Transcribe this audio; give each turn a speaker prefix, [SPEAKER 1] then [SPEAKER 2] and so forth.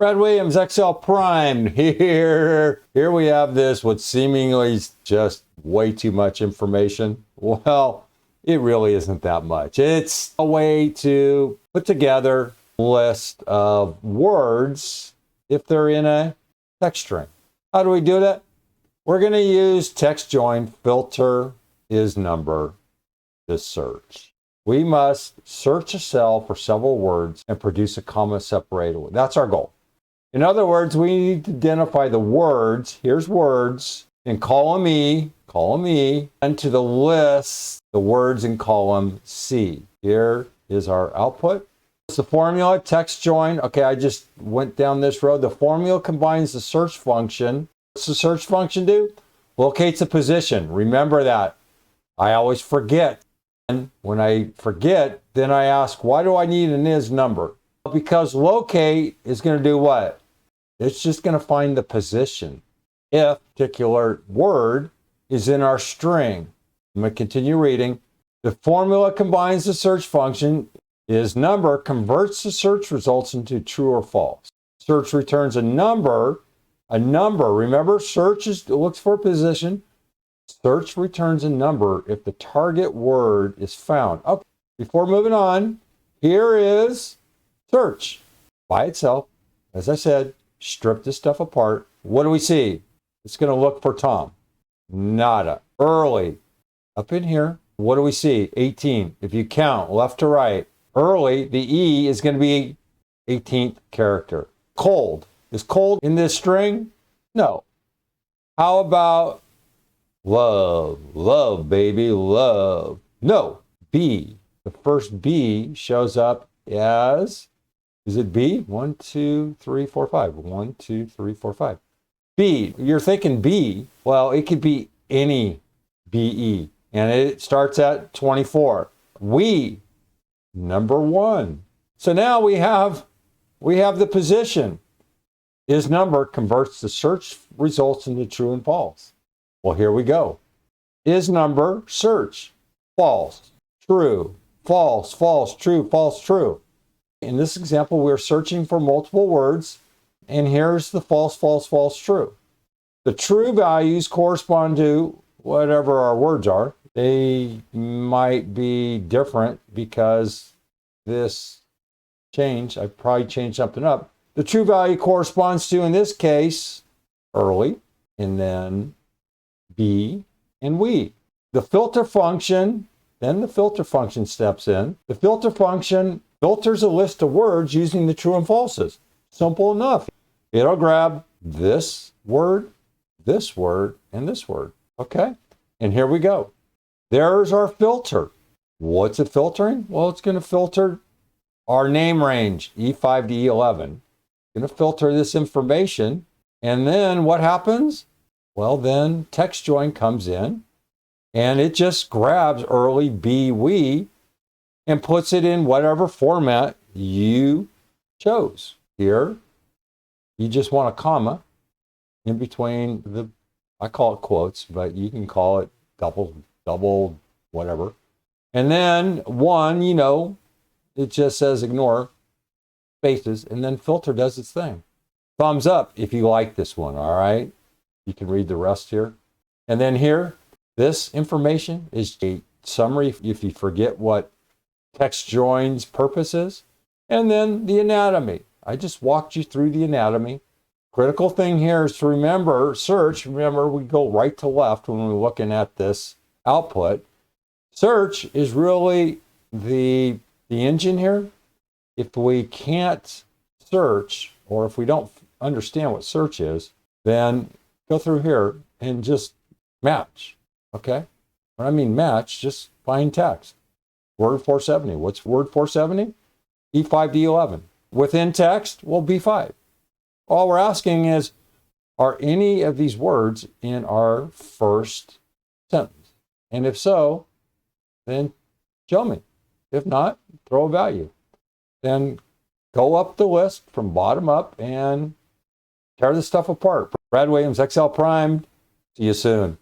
[SPEAKER 1] Brad Williams, Excel Prime. Here we have this, what seemingly is just way too much information. Well, it really isn't that much. It's a way to put together a list of words if they're in a text string. How do we do that? We're going to use TEXTJOIN filter ISNUMBER to search. We must search a cell for several words and produce a comma separated. That's our goal. In other words, we need to identify the words. Here's words in column E, and to the list, the words in column C. Here is our output. It's the formula, TEXTJOIN. Okay, I just went down this road. The formula combines the search function. What's the search function do? Locates a position. Remember that. I always forget. And when I forget, then I ask, why do I need an ISNUMBER? Because locate is going to do what? It's just going to find the position if a particular word is in our string. I'm going to continue reading. The formula combines the search function. ISNUMBER converts the search results into true or false. Search returns a number. Remember, search looks for a position. Search returns a number if the target word is found. Okay, before moving on, here is search by itself. As I said, strip this stuff apart. What do we see? It's going to look for Tom. Nada. Early. Up in here, what do we see? 18. If you count left to right, early, the E is going to be 18th character. Cold. Is cold in this string? No. How about love? Love, baby, love. No. B. The first B shows up as, is it B? 1, 2, 3, 4, 5. 1, 2, 3, 4, 5. B. You're thinking B. Well, it could be any BE. And it starts at 24. We. Number 1. So now we have the position. ISNUMBER converts the search results into true and false. Well, here we go. ISNUMBER search. False. True. False. False. True. False. True. In this example, we're searching for multiple words, and here's the false, false, false, true. The true values correspond to whatever our words are. They might be different because this change, I probably changed something up. The true value corresponds to, in this case, early, and then B and we. The filter function, then the filter function steps in. The filter function filters a list of words using the true and falses. Simple enough. It'll grab this word, and this word. Okay? And here we go. There's our filter. What's it filtering? Well, it's going to filter our name range, E5 to E11. It's going to filter this information. And then what happens? Well, then TEXTJOIN comes in, and it just grabs early B, we, and puts it in whatever format you chose. Here, you just want a comma in between the, I call it quotes, but you can call it double, whatever. And then 1, it just says ignore spaces, and then filter does its thing. Thumbs up if you like this one, all right? You can read the rest here. And then here, this information is a summary if you forget what TEXTJOIN's purpose is. And then the anatomy. I just walked you through the anatomy. Critical thing here is to remember search. Remember, we go right to left when we're looking at this output. Search is really the engine here. If we can't search, or if we don't understand what search is, then go through here and just match. Okay? When I mean match, just find text. Word 470. What's word 470? E5 to E11. Within text, well, B5. All we're asking is, are any of these words in our first sentence? And if so, then show me. If not, throw a value. Then go up the list from bottom up and tear this stuff apart. Brad Williams, Excel Prime. See you soon.